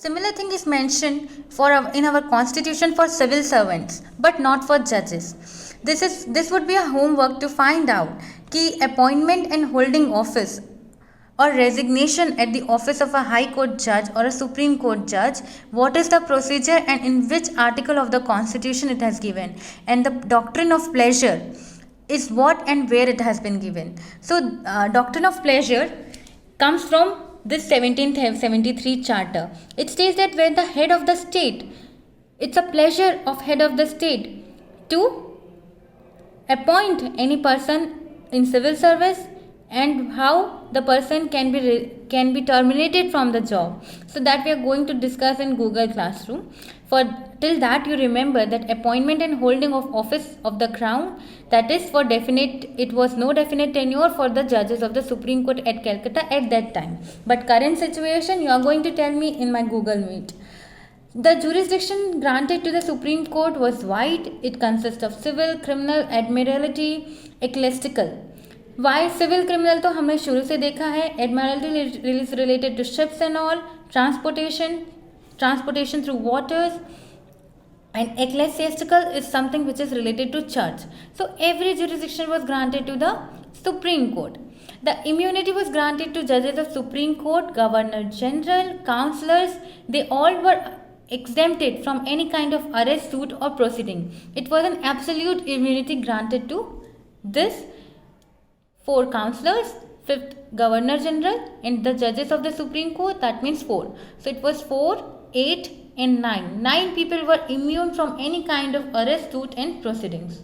Similar thing is mentioned in our constitution for civil servants, but not for judges. This would be a homework to find out कि appointment and holding office or resignation at the office of a high court judge or a supreme court judge, what is the procedure and in which article of the constitution it has given, and the doctrine of pleasure is what and where it has been given. So doctrine of pleasure comes from this 1773 charter. It states that when the head of the state, it's a pleasure of head of the state to appoint any person in civil service and how the person can be terminated from the job. So that we are going to discuss in Google Classroom. For till that, you remember that appointment and holding of office of the crown, that is for definite, it was no definite tenure for the judges of the Supreme Court at Calcutta at that time. But current situation, you are going to tell me in my Google Meet. The jurisdiction granted to the Supreme Court was wide. It consists of civil, criminal, admiralty, ecclesiastical. Why civil criminal तो हमने शुरू से देखा है. Admiralty is related to ships and all, transportation through waters, and ecclesiastical is something which is related to church. So every jurisdiction was granted to the Supreme Court. The immunity was granted to judges of Supreme Court, Governor General, councillors. They all were exempted from any kind of arrest, suit or proceeding. It was an absolute immunity granted to this 4 councillors, 5th Governor General, and the judges of the Supreme Court, that means 4. So it was 4, 8 and 9. 9 people were immune from any kind of arrest, suit and proceedings.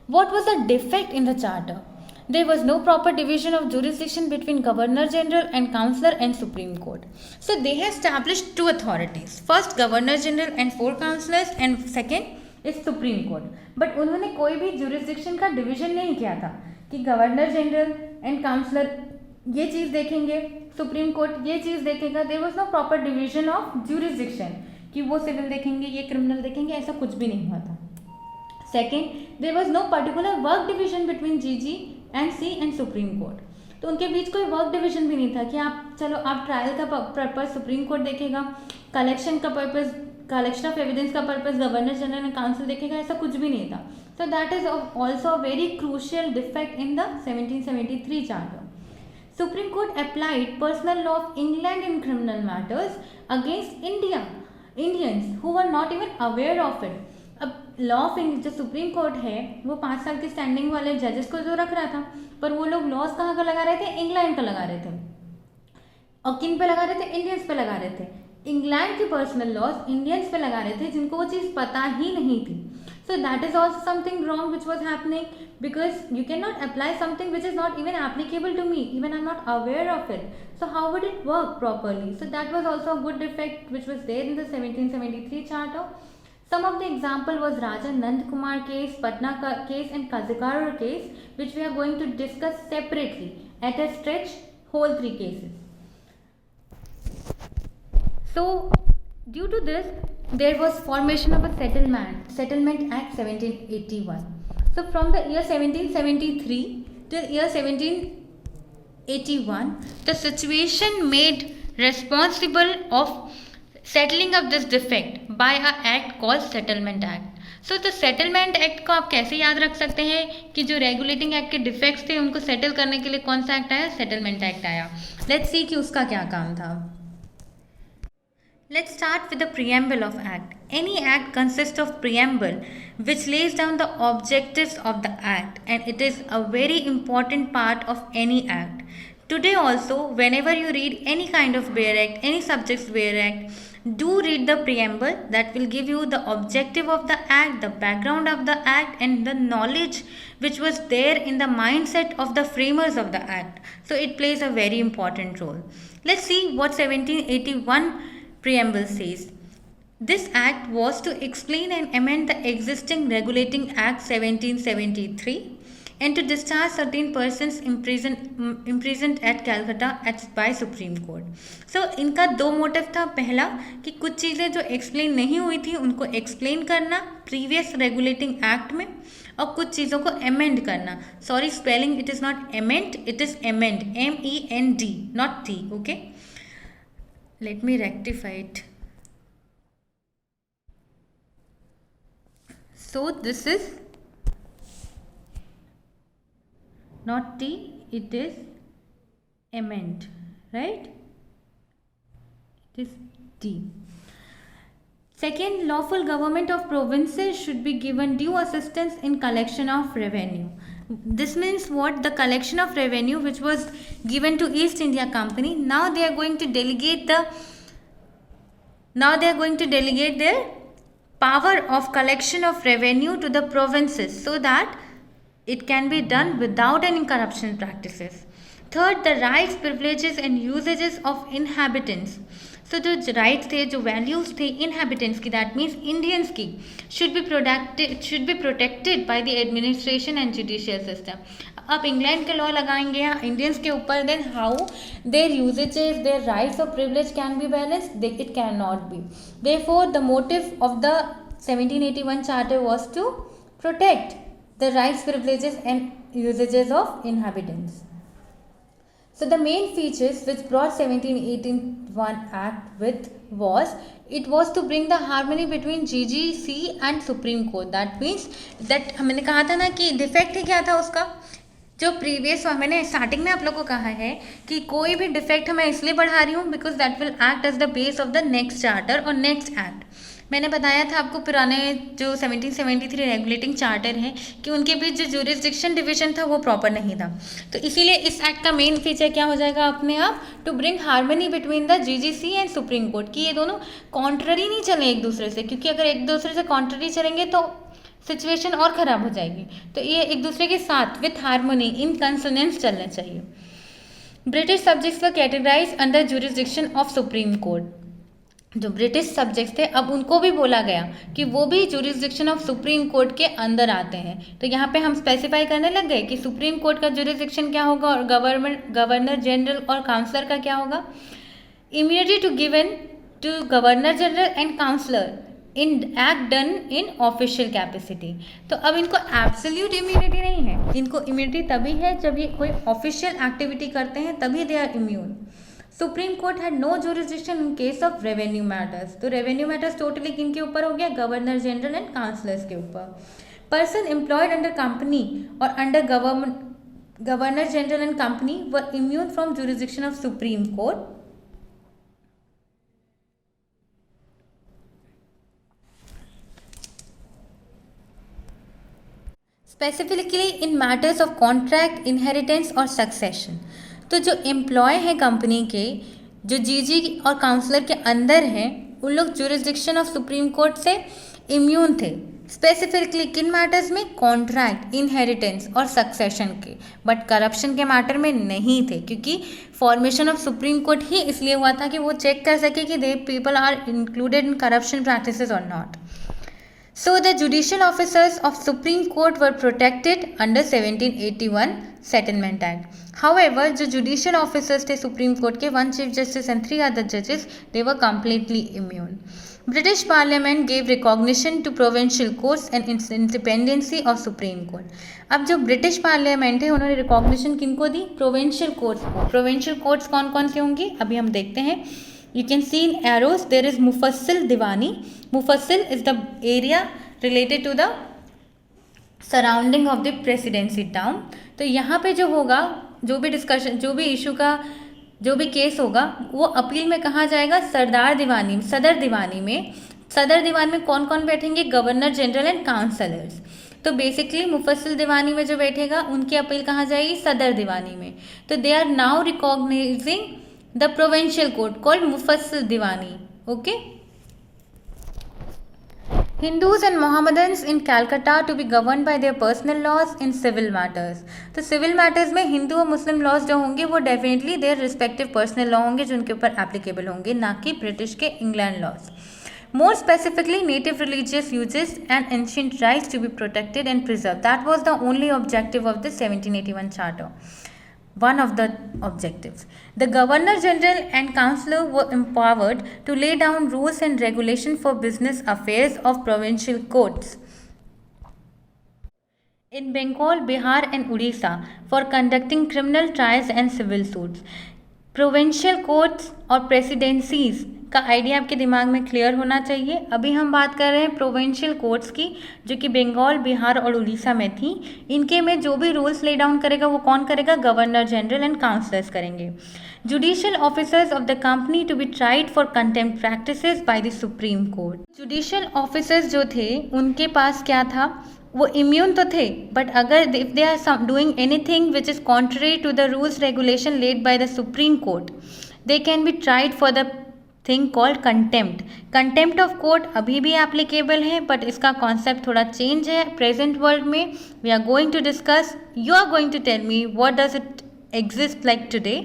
What was the defect in the charter? There was no proper division of jurisdiction between Governor General and Councillor and Supreme Court. So they have established 2 authorities. First Governor General and 4 councillors, and second is Supreme Court. But उन्होंने कोई भी jurisdiction का division नहीं किया था कि governor general and counsellor ये चीज़ देखेंगे, सुप्रीम कोर्ट ये चीज़ देखेगा. There was no proper division of jurisdiction कि वो सिविल देखेंगे, ये क्रिमिनल देखेंगे, ऐसा कुछ भी नहीं हुआ था. Second, there was no particular work division between GG and C and supreme Court. तो उनके बीच कोई वर्क डिवीजन भी नहीं था कि आप चलो आप ट्रायल का पर्पज सुप्रीम कोर्ट देखेगा, कलेक्शन का पर्पज, कलेक्शन ऑफ एविडेंस का purpose governor general and council देखेगा, ऐसा कुछ भी नहीं था. So that is also a very crucial defect in the 1773 charter. Supreme Court applied personal law of England in criminal matters against Indians who were not even aware of it. अब law of जो supreme court है वो 5 साल की standing वाले जजेस को जो रख रहा था, पर वो लोग लॉज कहाँ का लगा रहे थे? इंग्लैंड का लगा रहे थे. और किन पे लगा रहे थे? इंडियंस पे लगा रहे थे. इंग्लैंड की पर्सनल लॉज इंडियंस पे लगा रहे थे जिनको वो चीज़ पता ही नहीं थी. So that is also something wrong which was happening, because you cannot apply something which is not even applicable to me, even I am not aware of it. So how would it work properly? So that was also a good defect which was there in the 1773 charter. Some of the example was Raja Nand Kumar case, Patna case and Kazikar case, which we are going to discuss separately at a stretch, whole 3 cases. So due to this, there was formation of a settlement act 1781. So from the year 1773 till year 1781, the situation made responsible of settling of this defect by a act called settlement act. So the settlement act को आप कैसे याद रख सकते हैं कि जो regulating act के डिफेक्ट्स थे उनको सेटल करने के लिए कौन सा एक्ट आया? सेटलमेंट एक्ट आया. लेट्स सी कि उसका क्या काम था. Let's start with the preamble of act. Any act consists of preamble which lays down the objectives of the act, and it is a very important part of any act. Today also, whenever you read any kind of Bail Act, any subjects Bail Act, do read the preamble. That will give you the objective of the act, the background of the act, and the knowledge which was there in the mindset of the framers of the act. So it plays a very important role. Let's see what 1781 preamble says. This act was to explain and amend the existing regulating act 1773 and to discharge certain persons imprisoned at Calcutta by Supreme Court. So इनका 2 motive था. पहला कि कुछ चीज़ें जो explain नहीं हुई थी उनको एक्सप्लेन करना प्रीवियस रेगुलेटिंग एक्ट में, और कुछ चीज़ों को अमेंड करना. Sorry, spelling it is not amend, it is amend, MEND, not T. Okay. Let me rectify it. So this is not T, it is amend, right? It is D. Second, lawful government of provinces should be given due assistance in collection of revenue. This means what? The collection of revenue which was given to East India Company, now they are going to delegate their power of collection of revenue to the provinces so that it can be done without any corruption practices. Third, the rights, privileges and usages of inhabitants. So जो rights थे, जो values थे inhabitants की, that means Indians की, should be protected by the administration and judicial system. अब England के law लगाएंगे या इंडियंस के ऊपर, then how their usages, their rights और privilege can be balanced? It can not be. Therefore the motive of the 1781 charter was to protect the rights, privileges and usages of inhabitants. So the main features which brought 1781 Act with was to bring the harmony between GGC and Supreme Court. That means that हमने कहा था ना कि defect ही क्या था उसका, जो previous मैंने स्टार्टिंग में आप लोगों को कहा है कि कोई भी डिफेक्ट मैं इसलिए बढ़ा रही हूँ because that will act as the base of the next charter और नेक्स्ट एक्ट. मैंने बताया था आपको पुराने जो 1773 रेगुलेटिंग चार्टर हैं कि उनके बीच जो ज्यूरिसडिक्शन डिवीजन था वो प्रॉपर नहीं था. तो इसीलिए इस एक्ट का मेन फीचर क्या हो जाएगा अपने आप, to bring harmony between the GGC and supreme court, कि ये दोनों कॉन्ट्ररी नहीं चले एक दूसरे से, क्योंकि अगर एक दूसरे से कॉन्ट्ररी चलेंगे तो सिचुएशन और ख़राब हो जाएगी. तो ये एक दूसरे के साथ विथ हार्मनी इन कंसोनेंस चलना चाहिए. British subjects were categorise under jurisdiction of supreme court. जो ब्रिटिश सब्जेक्ट्स थे अब उनको भी बोला गया कि वो भी ज्यूरिसडिक्शन ऑफ सुप्रीम कोर्ट के अंदर आते हैं. तो यहाँ पे हम स्पेसिफाई करने लग गए कि सुप्रीम कोर्ट का ज्यूरिसडिक्शन क्या होगा और गवर्नर जनरल और काउंसलर का क्या होगा. Immunity to given to governor general and counsellor in act done in official capacity. तो अब इनको एब्सोल्यूट इम्यूनिटी नहीं है, इनको इम्यूनिटी तभी है जब ये कोई ऑफिशियल एक्टिविटी करते हैं, तभी they are immune. Supreme court had no jurisdiction in case of revenue matters. तो रेवेन्यू मैटर्स टोटली किनके ऊपर हो गया, गवर्नर जनरल एंड काउंसलर्स के ऊपर. पर्सन एम्प्लॉयड अंडर कंपनी और under governor general and company were immune from jurisdiction of supreme court. Specifically in matters of contract, inheritance और succession. तो जो एम्प्लॉय हैं कंपनी के, जो जीजी और काउंसलर के अंदर हैं, उन लोग ज्यूरिसडिक्शन ऑफ सुप्रीम कोर्ट से इम्यून थे. स्पेसिफिकली किन मैटर्स में, कॉन्ट्रैक्ट, इनहेरिटेंस और सक्सेशन के, बट करप्शन के मैटर में नहीं थे, क्योंकि फॉर्मेशन ऑफ सुप्रीम कोर्ट ही इसलिए हुआ था कि वो चेक कर सके कि they people are included in corruption practices और not. So the judicial officers of Supreme Court were protected under 1781 Settlement Act. However, जो judicial officers थे Supreme Court के, one chief justice and 3 other judges, they were completely immune. British Parliament gave recognition to provincial courts and independency of Supreme Court. अब जो British parliament है उन्होंने recognition किनको दी, provincial courts को. Provincial courts कौन कौन से होंगे अभी हम देखते हैं. You can see in arrows there is Mufassil Diwani. Mufassil is the area related to the surrounding of the presidency town. तो यहाँ पे जो होगा, जो भी डिस्कशन, जो भी इशू का जो भी केस होगा वो अपील में कहाँ जाएगा, सदर दीवानी में. सदर दीवान में कौन कौन बैठेंगे, गवर्नर जनरल एंड काउंसलर्स. तो बेसिकली मुफस्सिल दीवानी में जो बैठेगा उनकी अपील कहाँ जाएगी, सदर दीवानी में. तो they are now recognizing the provincial court called Mufassil Diwani. Okay. Hindus and Mohammedans in Calcutta to be governed by their personal laws in civil matters. तो civil matters में हिंदू और मुस्लिम laws जो होंगे वो definitely their respective personal law होंगे जो उनके ऊपर applicable होंगे, ना कि ब्रिटिश के England laws. More specifically, native religious uses and ancient rights to be protected and preserved. That was the only objective of the 1781 Charter. One of the objectives. The Governor General and Councillor were empowered to lay down rules and regulations for business affairs of provincial courts in Bengal, Bihar and Odisha for conducting criminal trials and civil suits. Provincial courts और presidencies का idea आपके दिमाग में clear होना चाहिए। अभी हम बात कर रहे हैं प्रोविंशियल कोर्ट्स की, जो कि बंगाल, बिहार और उड़ीसा में थी। इनके में जो भी रूल्स ले डाउन करेगा वो कौन करेगा? गवर्नर जनरल एंड काउंसलर्स करेंगे। Judicial officers of the company to be tried for contempt practices by the supreme court. Judicial officers जो थे उनके पास क्या था? वो इम्यून तो थे, बट अगर if they are doing anything which is contrary to the rules regulation laid by the supreme court, they can be tried for the thing called contempt. Contempt of court अभी भी applicable है, but इसका concept थोड़ा change है present world में। We are going to discuss, you are going to tell me what does it exist like today.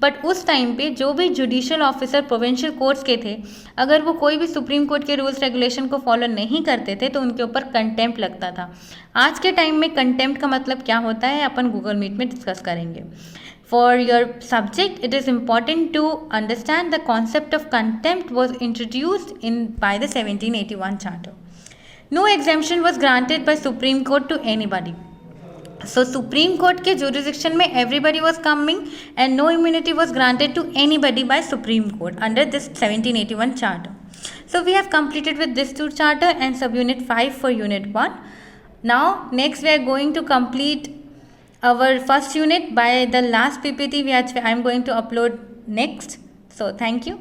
But उस time पे जो भी जुडिशियल ऑफिसर प्रोविंशियल कोर्ट्स के थे, अगर वो कोई भी सुप्रीम कोर्ट के रूल्स रेगुलेशन को फॉलो नहीं करते थे तो उनके ऊपर कंटेम्प्ट लगता था। आज के टाइम में कंटेम्प्ट का मतलब क्या होता है अपन गूगल मीट में डिस्कस करेंगे। For your subject, it is important to understand the concept of contempt was introduced by the 1781 Charter. No exemption was granted by Supreme Court to anybody. So Supreme Court के jurisdiction में everybody was coming and no immunity was granted to anybody by Supreme Court under this 1781 Charter. So we have completed with this two charter and subunit 5 for unit 1. Now next we are going to complete our first unit by the last PPT which I am going to upload next. So thank you.